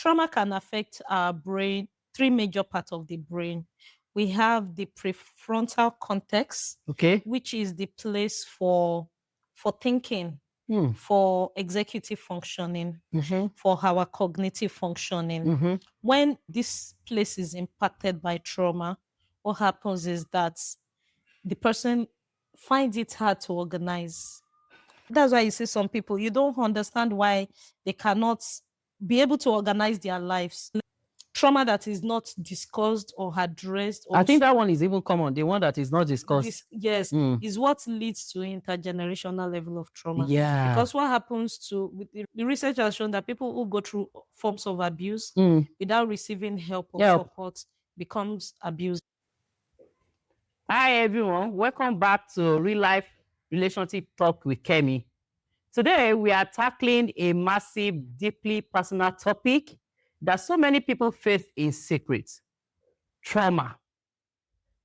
Trauma can affect our brain, three major parts of the brain. We have the prefrontal cortex, Okay. which is the place for thinking, Hmm. for executive functioning, for our cognitive functioning. When this place is impacted by trauma, what happens is that the person finds it hard to organize. That's why you see some people, you don't understand why they cannot be able to organize their lives. Trauma that is not discussed or addressed I or think that one is even common. The one that is not discussed. yes, is what leads to intergenerational level of trauma. Yeah. Because what happens to the research has shown that people who go through forms of abuse without receiving help or support becomes abused. Hi everyone, welcome back to Real Life Relationship Talk with Kemi. Today we are tackling a massive, deeply personal topic that so many people face in secret. Trauma.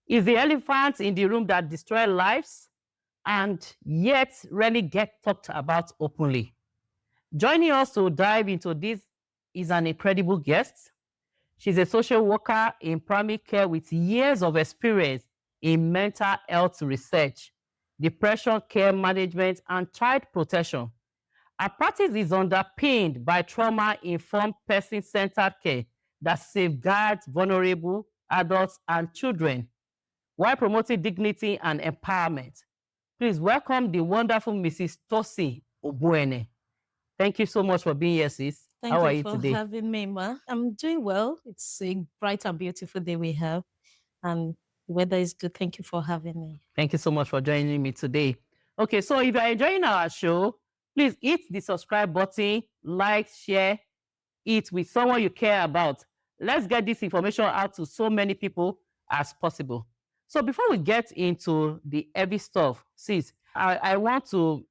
It's the elephant in the room that destroys lives and yet rarely get talked about openly. Joining us to dive into this is an incredible guest. She's a social worker in primary care with years of experience in mental health research, depression care management, and child protection. Her practice is underpinned by trauma-informed person-centered care that safeguards vulnerable adults and children while promoting dignity and empowerment. Please welcome the wonderful Mrs. Tosin Obuene. Thank you so much for being here, sis. Thank How you are you for today? having me, Ma. I'm doing well. It's a bright and beautiful day we have, and the weather is good. Thank you for having me. Thank you so much for joining me today. Okay, so if you're enjoying our show, please hit the subscribe button, like, share it with someone you care about. Let's get this information out to so many people as possible. So before we get into the heavy stuff, sis, I want to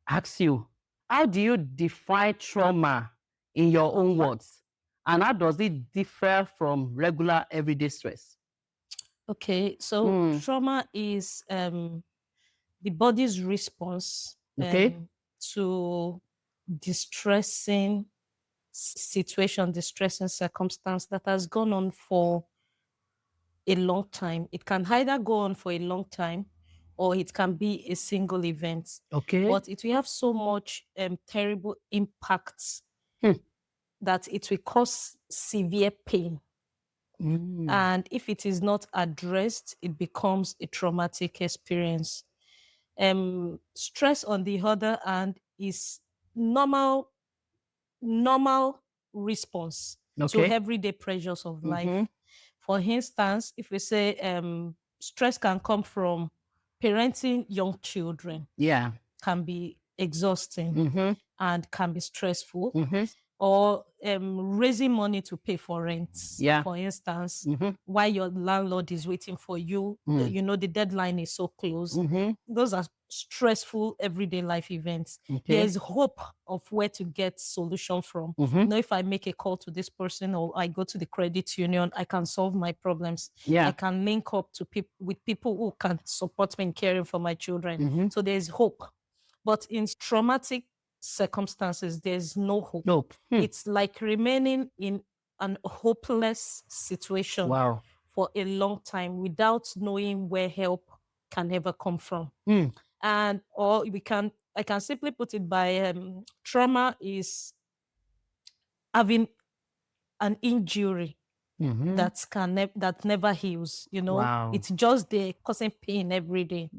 ask you, how do you define trauma in your own words? And how does it differ from regular everyday stress? Okay, so trauma is the body's response Okay. to distressing situation, distressing circumstance that has gone on for a long time. It can either go on for a long time or it can be a single event. Okay. But it will have so much terrible impacts that it will cause severe pain. And if it is not addressed, it becomes a traumatic experience. Stress, on the other hand, is normal response to everyday pressures of life. For instance, if we say stress can come from parenting young children, can be exhausting and can be stressful, or raising money to pay for rent, for instance, while your landlord is waiting for you, you know, the deadline is so close. Those are stressful everyday life events. There is hope of where to get solution from. You know, if I make a call to this person or I go to the credit union, I can solve my problems. I can link up to with people who can support me in caring for my children. So there's hope. But in traumatic circumstances, there's no hope. It's like remaining in an hopeless situation for a long time without knowing where help can ever come from. And or I can simply put it by trauma is having an injury that never heals. You know, it's just there causing pain every day.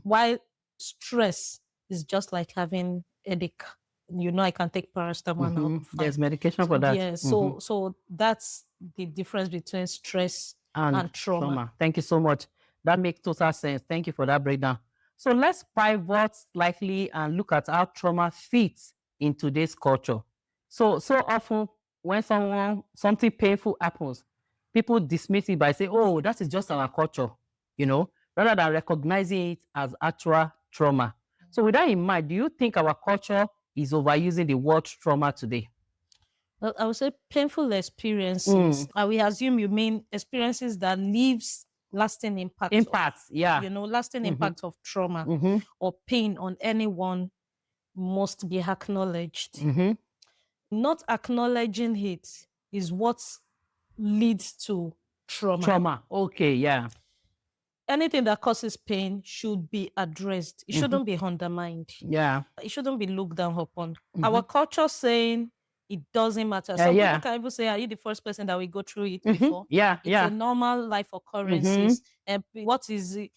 While stress is just like having headache. You know, I can take paracetamol. There's medication for that. Yeah, so that's the difference between stress and trauma. Thank you so much. That makes total sense. Thank you for that breakdown. So let's pivot slightly and look at how trauma fits in today's culture. So often when something painful happens, people dismiss it by saying, "Oh, that is just our culture," you know, rather than recognizing it as actual trauma. So with that in mind, do you think our culture is overusing the word trauma today? Well, I would say painful experiences. I will assume you mean experiences that leaves lasting impact. You know, lasting impact of trauma or pain on anyone must be acknowledged. Not acknowledging it is what leads to trauma. Okay, yeah. Anything that causes pain should be addressed. It shouldn't be undermined. Yeah. It shouldn't be looked down upon. Our culture saying it doesn't matter. Some people can even say, are you the first person that will go through it before? Yeah, it's a normal life occurrences. And what is it?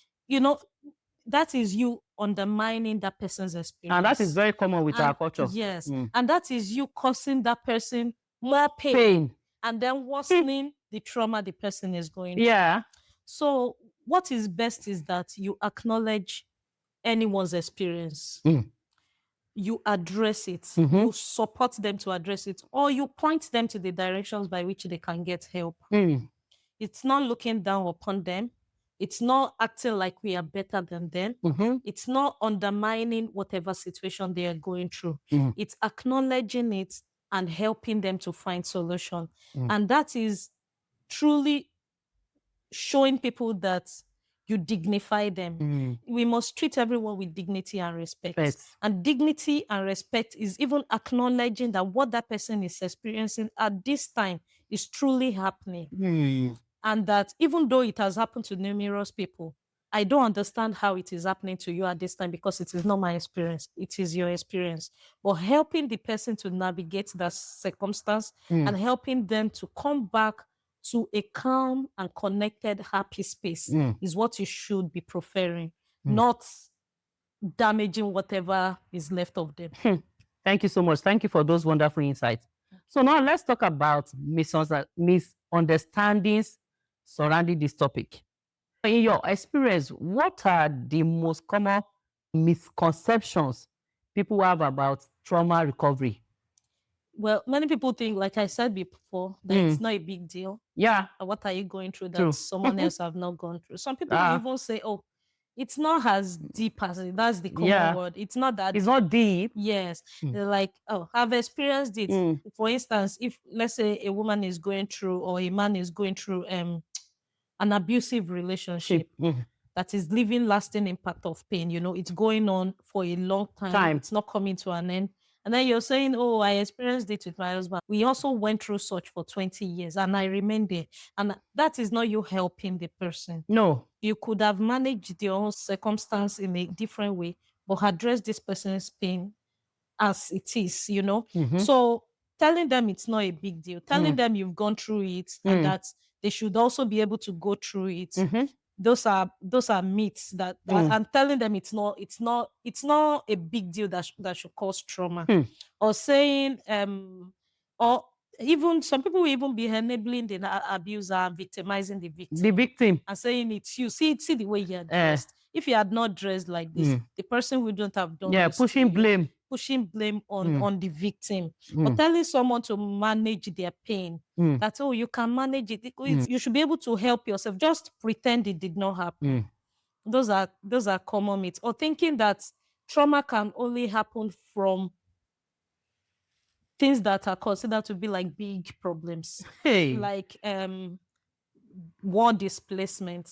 That is you undermining that person's experience. And that is very common with our culture. Yes. And that is you causing that person more pain. And then worsening the trauma the person is going through. Yeah. So what is best is that you acknowledge anyone's experience. You address it. You support them to address it, or you point them to the directions by which they can get help. It's not looking down upon them. It's not acting like we are better than them. It's not undermining whatever situation they are going through. It's acknowledging it and helping them to find solution. And that is truly showing people that you dignify them. We must treat everyone with dignity and respect. And dignity and respect is even acknowledging that what that person is experiencing at this time is truly happening. And that even though it has happened to numerous people, I don't understand how it is happening to you at this time because it is not my experience. It is your experience. But helping the person to navigate that circumstance and helping them to come back to a calm and connected, happy space is what you should be preferring, not damaging whatever is left of them. Thank you so much. Thank you for those wonderful insights. So now let's talk about misunderstandings surrounding this topic. In your experience, what are the most common misconceptions people have about trauma recovery? Well, many people think, like I said before, that it's not a big deal. Yeah. What are you going through that someone else have not gone through? Some people even say, oh, it's not as deep as it. That's the common word. It's not that It's not deep. Yes. They're like, oh, I've experienced it. For instance, if let's say a woman is going through or a man is going through an abusive relationship that is leaving lasting impact of pain, it's going on for a long time. It's not coming to an end. And then you're saying, oh, I experienced it with my husband. We also went through such for 20 years and I remained there. And that is not you helping the person. No. You could have managed your own circumstance in a different way, but address this person's pain as it is, So telling them it's not a big deal, telling them you've gone through it and that they should also be able to go through it. Those are myths that I'm telling them it's not a big deal that should cause trauma. Or saying or even some people will even be enabling the abuser and victimizing the victim. And saying it's you. See the way you're dressed. If you had not dressed like this, the person wouldn't have done this. Pushing blame on the victim. Or telling someone to manage their pain. That, oh, you can manage it. You should be able to help yourself. Just pretend it did not happen. Those are common myths. Or thinking that trauma can only happen from things that are considered to be like big problems. Like war displacement.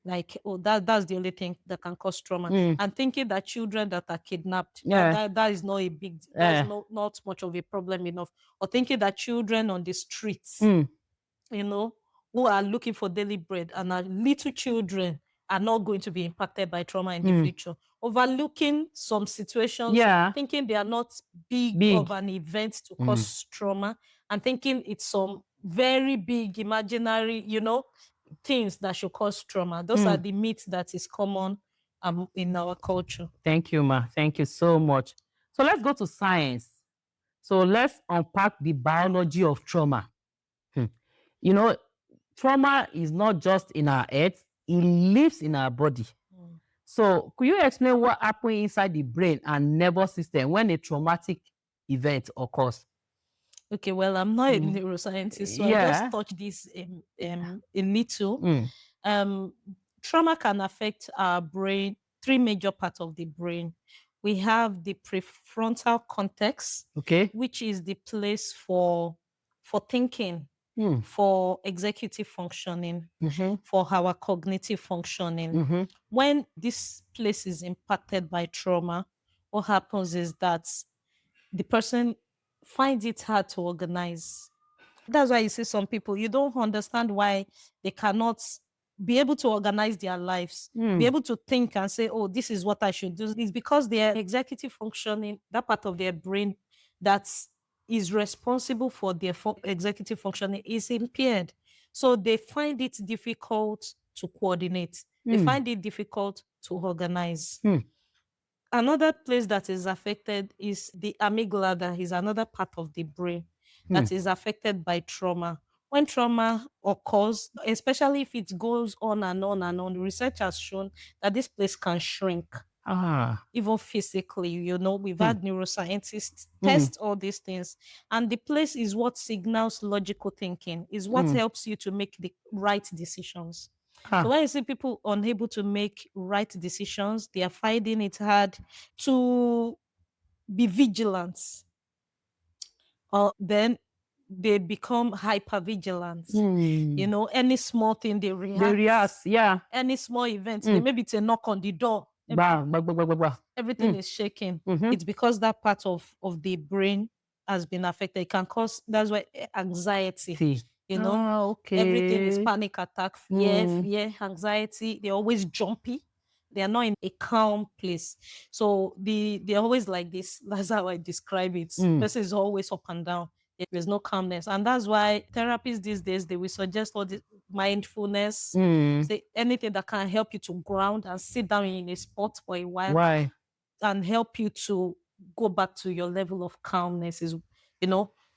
Like, oh, that's the only thing that can cause trauma. And thinking that children that are kidnapped, that is not a big, that's not much of a problem enough. Or thinking that children on the streets, who are looking for daily bread and are little children are not going to be impacted by trauma in the future. Overlooking some situations, thinking they are not big of an event to cause trauma, and thinking it's some very big imaginary, things that should cause trauma. Those are the myths that is common in our culture. Thank you, Ma. Thank you so much. So let's go to science. So let's unpack the biology of trauma. Trauma is not just in our head, it lives in our body. So could you explain what happens inside the brain and nervous system when a traumatic event occurs? Okay, well, I'm not a neuroscientist, so I just touch this a little. Trauma can affect our brain, 3 major parts of the brain. We have the prefrontal cortex, which is the place for thinking, for executive functioning, for our cognitive functioning. When this place is impacted by trauma, what happens is that the person find it hard to organize. That's why you see some people, you don't understand why they cannot be able to organize their lives, be able to think and say, oh, this is what I should do. It's because their executive functioning, that part of their brain that is responsible for their executive functioning is impaired. So they find it difficult to coordinate. They find it difficult to organize. Another place that is affected is the amygdala, that is another part of the brain that is affected by trauma. When trauma occurs, especially if it goes on and on and on, research has shown that this place can shrink. Even physically, we've had neuroscientists test all these things. And the place is what signals logical thinking, is what helps you to make the right decisions. So when you see people unable to make right decisions, they are finding it hard to be vigilant. Or then they become hypervigilant. Any small thing they react. They react, yeah. Any small event, maybe it's a knock on the door. Everything is shaking. It's because that part of the brain has been affected. It can cause, that's why anxiety. Everything is panic attack, fear, anxiety. They're always jumpy. They are not in a calm place. So they're always like this. That's how I describe it. Person is always up and down. There's no calmness. And that's why therapists these days, they will suggest all this mindfulness, say anything that can help you to ground and sit down in a spot for a while and help you to go back to your level of calmness. Is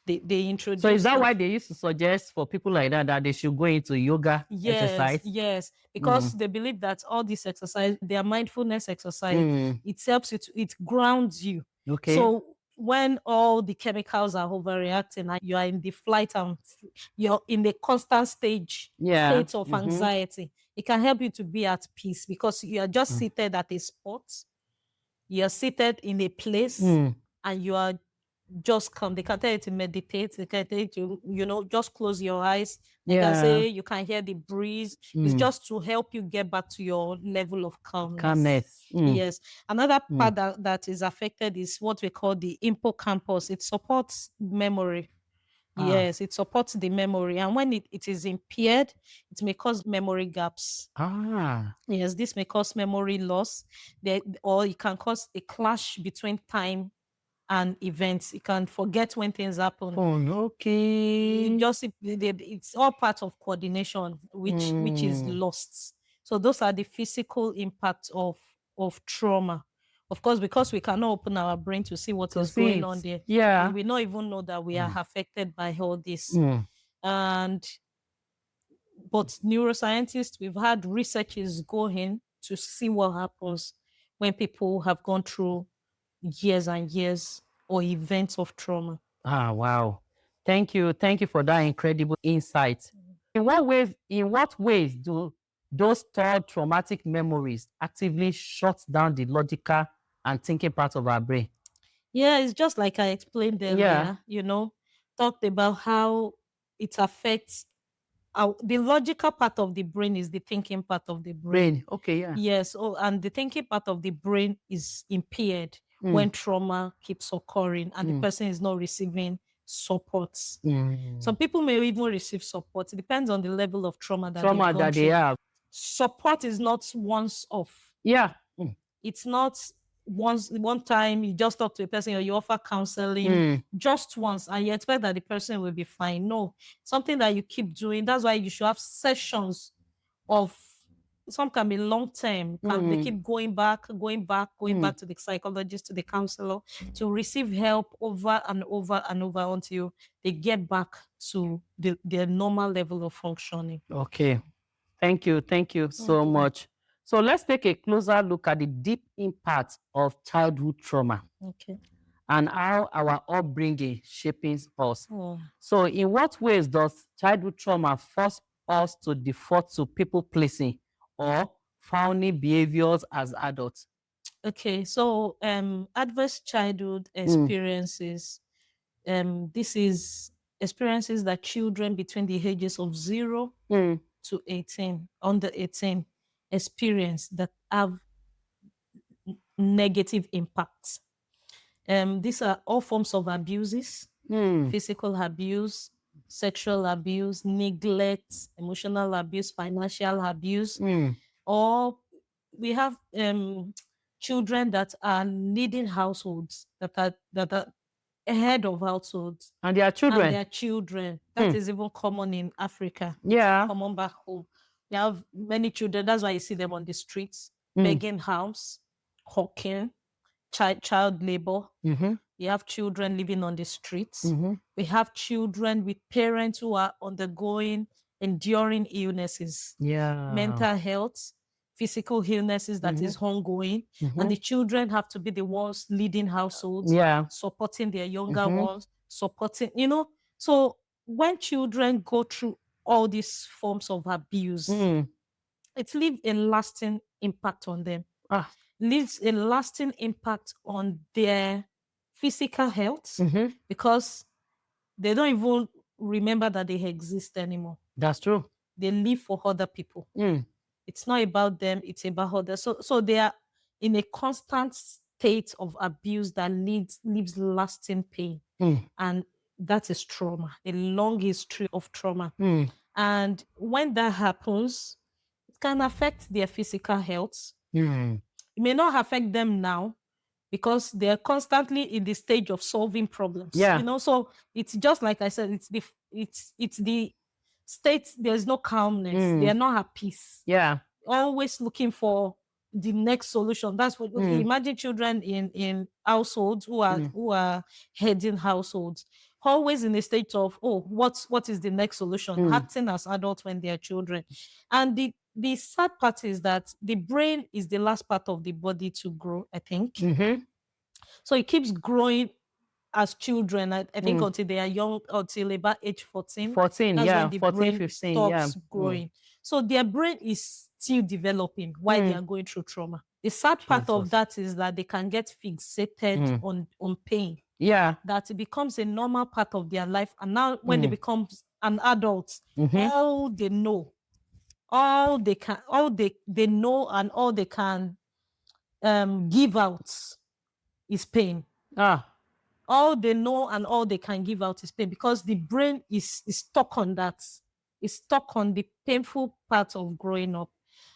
they introduce. So is that why they used to suggest for people like that they should go into yoga exercise? Yes, because they believe that all this exercise, their mindfulness exercise, it helps you it grounds you. Okay. So when all the chemicals are overreacting and you are in the flight and you're in the constant state of anxiety, it can help you to be at peace because you are just seated at a spot. You're seated in a place and you are just calm. They can tell you to meditate. They can tell you to, just close your eyes. They can say you can hear the breeze. It's just to help you get back to your level of calmness. Yes. Another part that is affected is what we call the hippocampus. It supports memory. Yes, it supports the memory. And when it is impaired, it may cause memory gaps. Yes, this may cause memory loss. Or it can cause a clash between time and events. You can forget when things happen. Okay. It's all part of coordination, which is lost. So those are the physical impacts of trauma. Of course, because we cannot open our brain to see what is going on there. Yeah. We not even know that we are affected by all this. But neuroscientists, we've had researchers go in to see what happens when people have gone through years and years or events of trauma. Wow. Thank you for that incredible insight. In what ways do those stored traumatic memories actively shut down the logical and thinking part of our brain? Yeah, it's just like I explained earlier, talked about how it affects the logical part of the brain is the thinking part of the brain. Okay, yeah. Yes, and the thinking part of the brain is impaired when trauma keeps occurring and the person is not receiving support. Some people may even receive support. It depends on the level of trauma that they have. Support is not once off. Yeah. It's not one time you just talk to a person or you offer counseling just once and you expect that the person will be fine. No, something that you keep doing. That's why you should have sessions of, some can be long term. They keep going back to the psychologist, to the counselor, to receive help over and over and over until they get back to their normal level of functioning. Okay. Thank you so much. So let's take a closer look at the deep impact of childhood trauma. Okay. And how our upbringing shapes us. So in what ways does childhood trauma force us to default to people pleasing or fawning behaviors as adults? Okay, so adverse childhood experiences, this is experiences that children between the ages of 0 to 18, under 18, experience that have negative impacts. These are all forms of abuses, physical abuse, sexual abuse, neglect, emotional abuse, financial abuse, or we have children that are leading households, that are head of households, and their children. And their children. That is even common in Africa. Yeah. Common back home. They have many children. That's why you see them on the streets, begging alms, hawking, child labor. You have children living on the streets. We have children with parents who are enduring illnesses, mental health, physical illnesses that is ongoing. And the children have to be the ones leading households, supporting their younger ones, supporting, So when children go through all these forms of abuse, it leaves a lasting impact on them. Leaves a lasting impact on their physical health because they don't even remember that they exist anymore. That's true. They live for other people. It's not about them, it's about others. So they are in a constant state of abuse that leaves lasting pain. And that is trauma, a long history of trauma. And when that happens, it can affect their physical health. It may not affect them now because they're constantly in the stage of solving problems. So it's just like I said, it's the state, there's no calmness. They're not at peace. Always looking for the next solution. That's what imagine children in households who are heading households, always in a state of, what is the next solution? Acting as adults when they are children. And the sad part is that the brain is the last part of the body to grow, I think. So it keeps growing as children, I think, until they are young, until about age 14. 14, that's when the 14, brain 15, stops growing. So their brain is still developing while they are going through trauma. The sad part of that is that they can get fixated on pain. That it becomes a normal part of their life. And now when they become an adult, all they know, all they know and all they can give out is pain. All they know and all they can give out is pain because the brain is stuck on that. It's stuck on the painful part of growing up.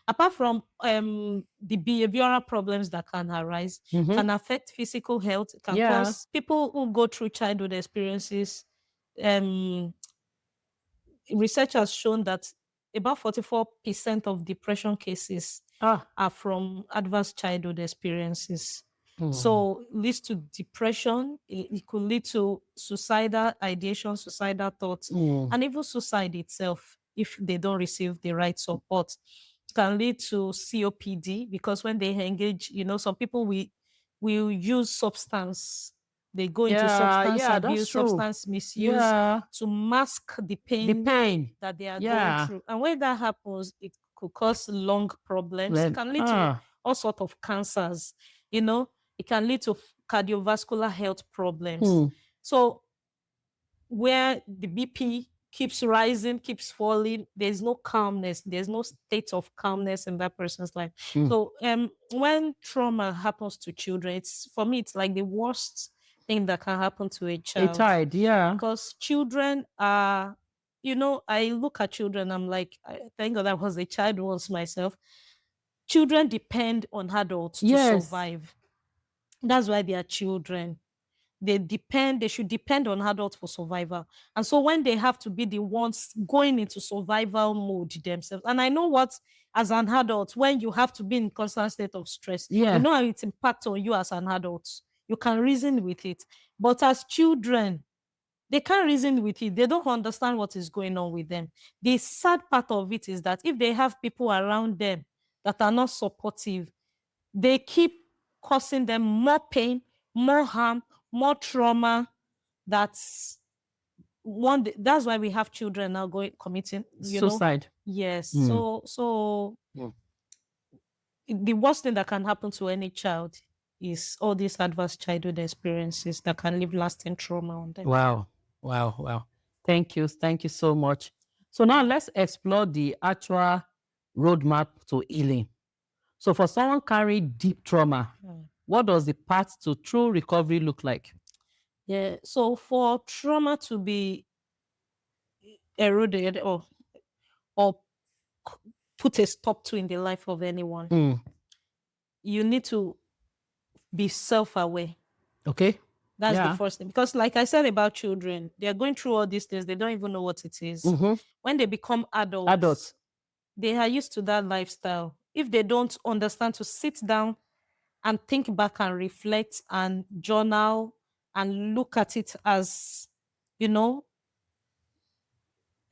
Apart from the behavioral problems that can arise, can affect physical health, can cause people who go through childhood experiences. Research has shown that about 44% of depression cases are from adverse childhood experiences. So it leads to depression. It could lead to suicidal ideation, suicidal thoughts, and even suicide itself if they don't receive the right support. It can lead to COPD because when they engage, some people will use substance. They go into substance abuse, substance misuse to mask the pain that they are going through. And when that happens, it could cause lung problems. It can lead to all sorts of cancers. It can lead to cardiovascular health problems. So where the BP keeps rising, keeps falling, there's no calmness. There's no state of calmness in that person's life. So when trauma happens to children, for me, it's like the worst thing that can happen to a child. Because children are, I look at children, I'm like, thank God I was a child once myself. Children depend on adults to survive. That's why they are children. They should depend on adults for survival. And so when they have to be the ones going into survival mode themselves, and I know what, as an adult, when you have to be in constant state of stress, you know how it impacts on you as an adult. You can reason with it. But as children, they can't reason with it. They don't understand what is going on with them. The sad part of it is that if they have people around them that are not supportive, they keep causing them more pain, more harm, more trauma. That's why we have children now committing suicide. Yes. So the worst thing that can happen to any child is all these adverse childhood experiences that can leave lasting trauma on them. Wow. Thank you so much. So now let's explore the actual roadmap to healing. So for someone carrying deep trauma, what does the path to true recovery look like? Yeah. So for trauma to be eroded or put a stop to in the life of anyone, you need to be self-aware. Okay. That's the first thing. Because like I said about children, they're going through all these things. They don't even know what it is. When they become adults, they are used to that lifestyle. If they don't understand to sit down and think back and reflect and journal and look at it as, a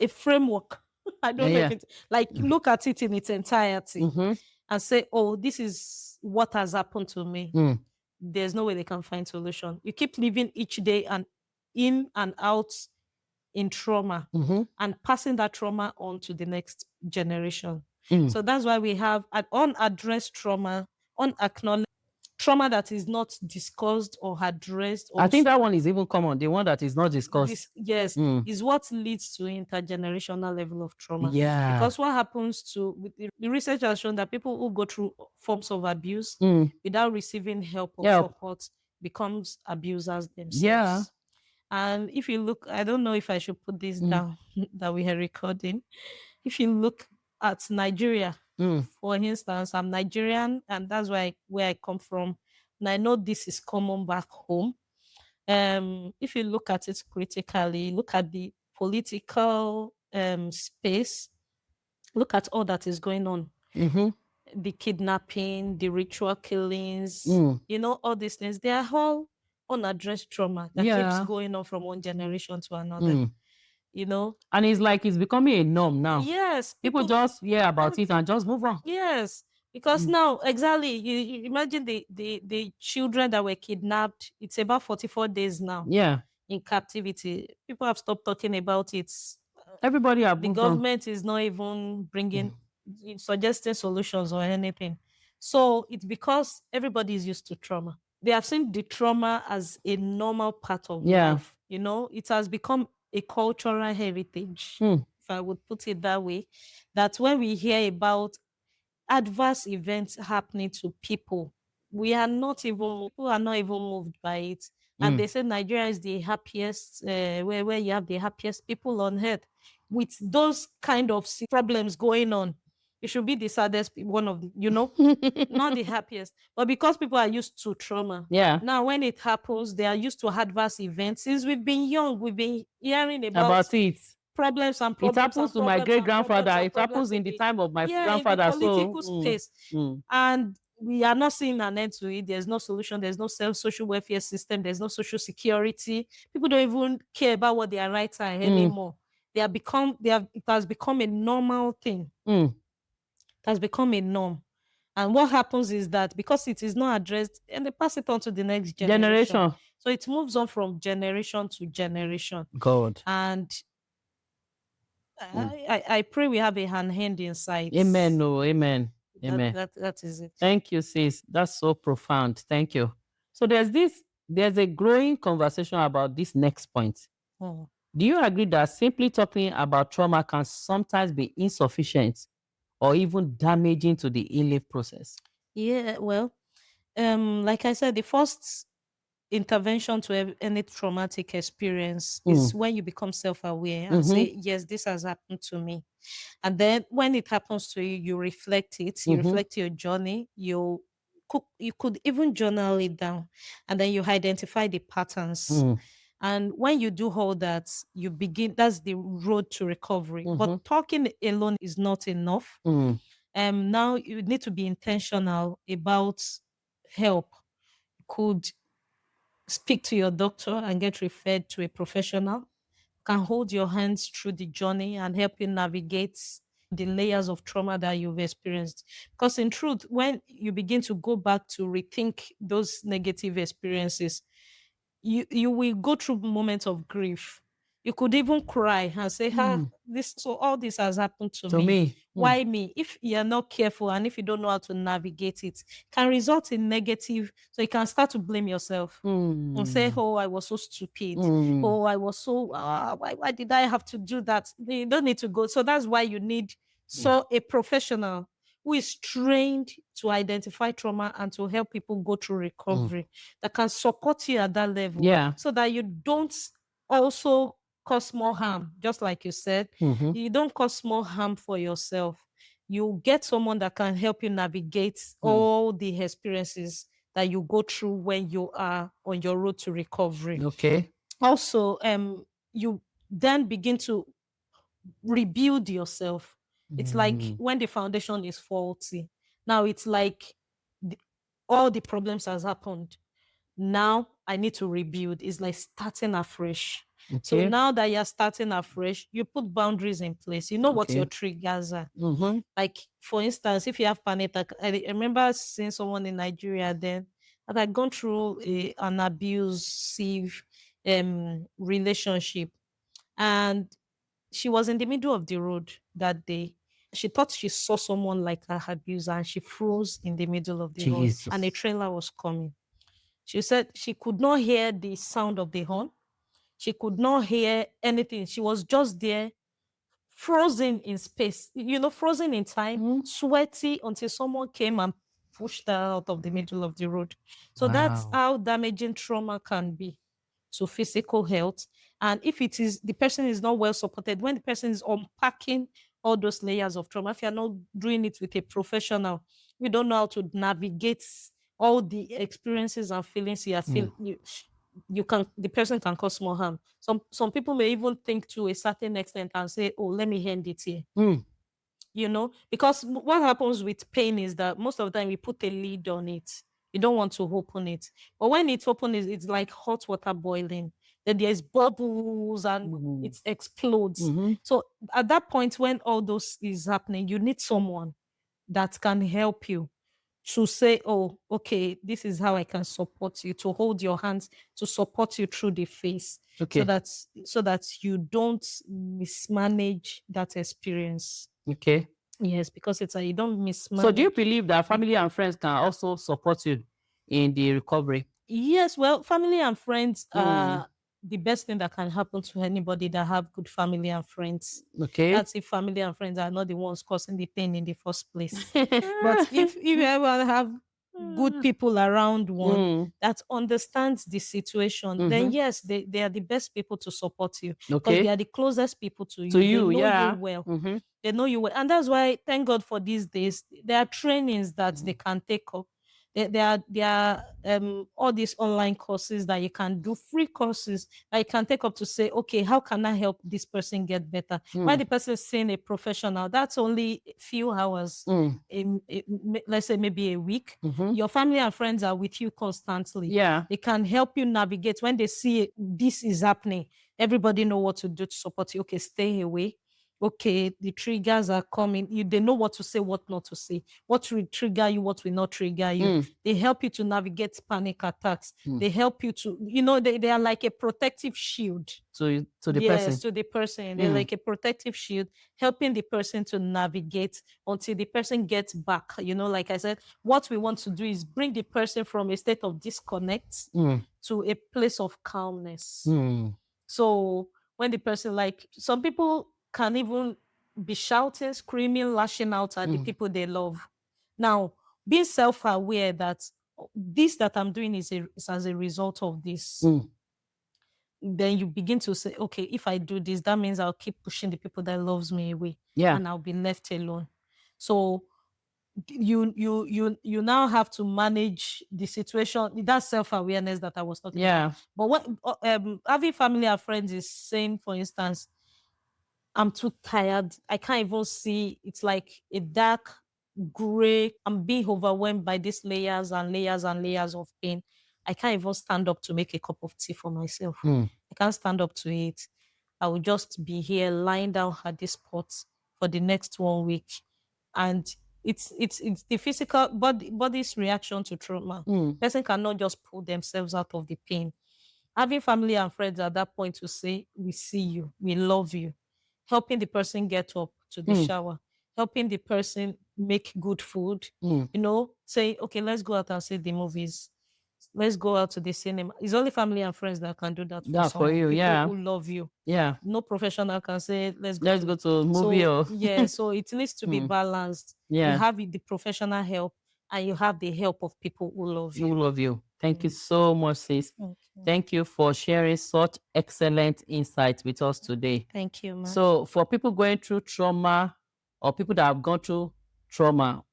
framework. I don't know if it's like look at it in its entirety and say, oh, this is what has happened to me. There's no way they can find solution. You keep living each day and in and out in trauma and passing that trauma on to the next generation. So that's why we have an unaddressed trauma, unacknowledged trauma that is not discussed or addressed. I think that one is even common. The one that is not discussed. Yes, is what leads to intergenerational level of trauma. Yeah. Because what happens the research has shown that people who go through forms of abuse without receiving help or support becomes abusers themselves. Yeah. And if you look, I don't know if I should put this down that we are recording. If you look at Nigeria, for instance, I'm Nigerian and that's where I come from. And I know this is common back home. If you look at it critically, look at the political space, look at all that is going on. The kidnapping, the ritual killings, all these things, they are all unaddressed trauma that keeps going on from one generation to another. And it's like it's becoming a norm now. Yes. People just hear about it and just move on. Yes. Because now, exactly, you imagine the children that were kidnapped, it's about 44 days now. Yeah. In captivity. People have stopped talking about it. Everybody have the government is not even bringing suggesting solutions or anything. So it's because everybody is used to trauma. They have seen the trauma as a normal part of life. It has become a cultural heritage, if I would put it that way, that when we hear about adverse events happening to people, people are not even moved by it. And they say Nigeria is the happiest, where you have the happiest people on earth. With those kind of problems going on, it should be the saddest one of, not the happiest. But because people are used to trauma, now when it happens, they are used to adverse events. Since we've been young, we've been hearing about it. Problems and problems. It happens to my great grandfather. It happens in the time of my grandfather. In the political space. And we are not seeing an end to it. There's no solution. There's no social welfare system. There's no social security. People don't even care about what their rights are anymore. It has become a normal thing. It has become a norm. And what happens is that because it is not addressed, and they pass it on to the next generation. So it moves on from generation to generation. God. And I pray we have a hand in sight. Amen. No, amen. Amen. That is it. Thank you, sis. That's so profound. Thank you. So there's a growing conversation about this next point. Do you agree that simply talking about trauma can sometimes be insufficient or even damaging to the healing process? Yeah, well, like I said, the first intervention to any traumatic experience is when you become self-aware and say, yes, this has happened to me. And then when it happens to you, you reflect it, you reflect your journey, you could even journal it down, and then you identify the patterns. And when you do all that, that's the road to recovery. But talking alone is not enough. Now you need to be intentional about help. You could speak to your doctor and get referred to a professional, can hold your hands through the journey and help you navigate the layers of trauma that you've experienced. Because in truth, when you begin to go back to rethink those negative experiences, you will go through moments of grief. You could even cry and say, all this has happened to me. Why me? If you're not careful and if you don't know how to navigate it, can result in negative. So you can start to blame yourself and say, oh, I was so stupid. Oh, I was so, why did I have to do that? You don't need to go. So that's why you need a professional who is trained to identify trauma and to help people go through recovery, that can support you at that level, so that you don't also cause more harm. Just like you said, you don't cause more harm for yourself. You get someone that can help you navigate all the experiences that you go through when you are on your road to recovery. Okay. Also, you then begin to rebuild yourself. It's like when the foundation is faulty. Now it's like all the problems has happened. Now I need to rebuild. It's like starting afresh. Okay. So now that you're starting afresh, you put boundaries in place. You know what your triggers are. Like, for instance, if you have panic attack, I remember seeing someone in Nigeria then that had gone through an abusive relationship, and she was in the middle of the road that day. She thought she saw someone like her abuser, and she froze in the middle of the road, and a trailer was coming. She said she could not hear the sound of the horn. She could not hear anything. She was just there, frozen in space, frozen in time, sweaty, until someone came and pushed her out of the middle of the road. So that's how damaging trauma can be to physical health. And if the person is not well supported, when the person is unpacking all those layers of trauma, if you're not doing it with a professional, you don't know how to navigate all the experiences and feelings you are feeling. The person can cause more harm. Some people may even think to a certain extent and say, oh, let me end it here. Because what happens with pain is that most of the time we put a lid on it. You don't want to open it. But when it's open, it's like hot water boiling. Then there's bubbles and it explodes. So at that point, when all those is happening, you need someone that can help you to say, oh, okay, this is how I can support you, to hold your hands, to support you through the phase. Okay. So that you don't mismanage that experience. Okay. Yes, because you don't mismanage. So do you believe that family and friends can also support you in the recovery? Yes, well, family and friends are the best thing that can happen to anybody that have good family and friends. Okay. That's if family and friends are not the ones causing the pain in the first place. But if you ever have good people around one that understands the situation, then yes, they are the best people to support you. Because they are the closest people to you. They know you well. They know you well. And that's why, thank God for these days, there are trainings that they can take up. There are all these online courses that you can do, free courses that you can take up to say, okay, how can I help this person get better? While the person is seeing a professional, that's only a few hours, let's say maybe a week. Your family and friends are with you constantly. Yeah. They can help you navigate when they see this is happening. Everybody know what to do to support you. Okay, stay away. Okay, the triggers are coming. They know what to say, what not to say, what will trigger you, what will not trigger you. They help you to navigate panic attacks. They help you to, they are like a protective shield. To the person? Yes, to the person. They're like a protective shield, helping the person to navigate until the person gets back. Like I said, what we want to do is bring the person from a state of disconnect to a place of calmness. So when the person, like, some people can even be shouting, screaming, lashing out at the people they love. Now, being self-aware that this that I'm doing is as a result of this, then you begin to say, okay, if I do this, that means I'll keep pushing the people that loves me away, and I'll be left alone. So you now have to manage the situation. That's self-awareness that I was talking about. But what having family and friends is saying, for instance, I'm too tired. I can't even see. It's like a dark gray. I'm being overwhelmed by these layers and layers and layers of pain. I can't even stand up to make a cup of tea for myself. I can't stand up to it. I will just be here lying down at this spot for the next 1 week. And it's the physical body's reaction to trauma. Person cannot just pull themselves out of the pain. Having family and friends at that point to say, we see you, we love you, helping the person get up to the shower, helping the person make good food, say, okay, let's go out and see the movies. let's go out to the cinema. It's only family and friends that can do that for For you, people who love you. Yeah. No professional can say, let's go to movie. Yeah, so it needs to be balanced. Yeah. You have the professional help and you have the help of people who love you. Who love you. Thank you so much, sis. Thank you for sharing such excellent insights with us today. Thank you, ma'am. So for people going through trauma or people that have gone through trauma,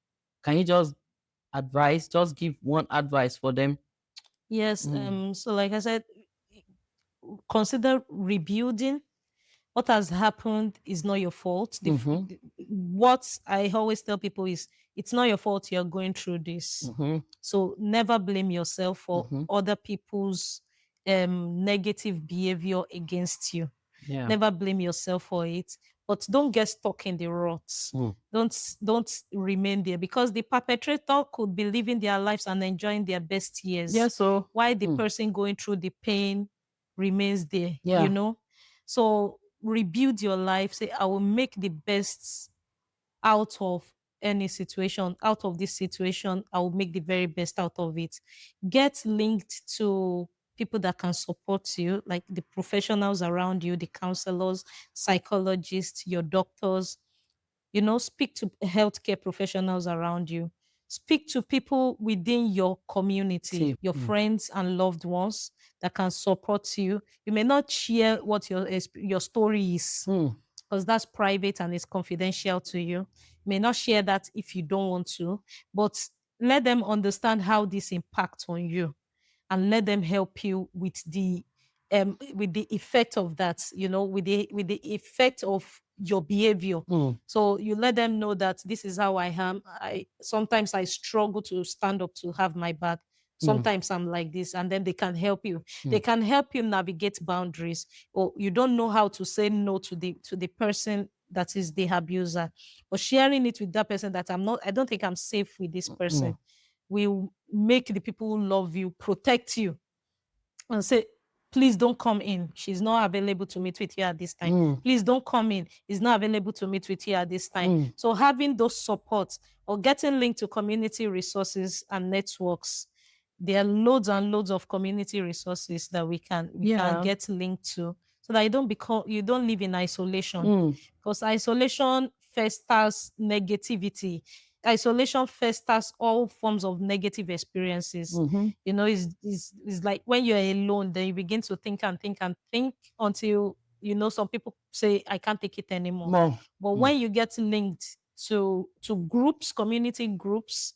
can you just give one advice for them? Yes. So like I said, consider rebuilding. What has happened is not your fault. What I always tell people is, it's not your fault you're going through this. So never blame yourself for other people's negative behavior against you. Yeah. Never blame yourself for it, but don't get stuck in the ruts. Don't remain there, because the perpetrator could be living their lives and enjoying their best years. Yeah, so why the person going through the pain remains there, you know? So rebuild your life. Say, I will make the best out of any situation. Out of this situation, I will make the very best out of it. Get linked to people that can support you, like the professionals around you, the counselors, psychologists, your doctors. You know, speak to healthcare professionals around you. Speak to people within your community, your friends and loved ones that can support you. You may not share what your story is, because that's private and it's confidential to you. You may not share that if you don't want to, but let them understand how this impacts on you, and let them help you with the effect of that, you know, with the effect of your behavior. So you let them know that this is how I am. Sometimes I struggle to stand up to have my back. Sometimes I'm like this, and then they can help you. They can help you navigate boundaries. Or you don't know how to say no to the person that is the abuser, or sharing it with that person that I don't think I'm safe with this person. Will make the people who love you protect you and say, please don't come in. She's not available to meet with you at this time. Please don't come in. He's not available to meet with you at this time. So having those supports or getting linked to community resources and networks, there are loads and loads of community resources that we can get linked to, so that you don't live in isolation. Because isolation festers negativity. Isolation festers all forms of negative experiences. You know, it's like when you're alone, then you begin to think and think and think until, you know, some people say, I can't take it anymore. But when you get linked to groups, community groups,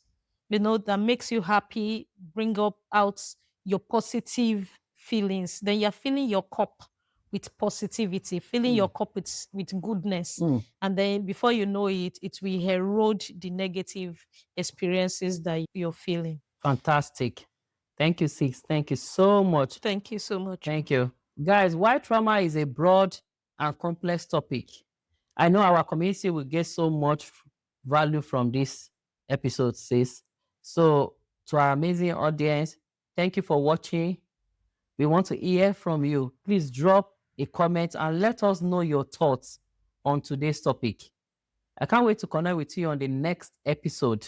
you know, that makes you happy, bring out your positive feelings, then you're filling your cup with positivity, filling your cup with goodness. And then before you know it, it will erode the negative experiences that you're feeling. Fantastic. Thank you, Six. Thank you so much. Thank you so much. Thank you. Guys, why trauma is a broad and complex topic. I know our community will get so much value from this episode, sis. So to our amazing audience, thank you for watching. We want to hear from you. Please drop a comment and let us know your thoughts on today's topic. I can't wait to connect with you on the next episode.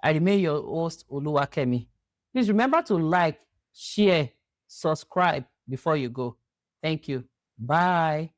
I remain your host, Oluwakemi. Please remember to like, share, subscribe before you go. Thank you. Bye.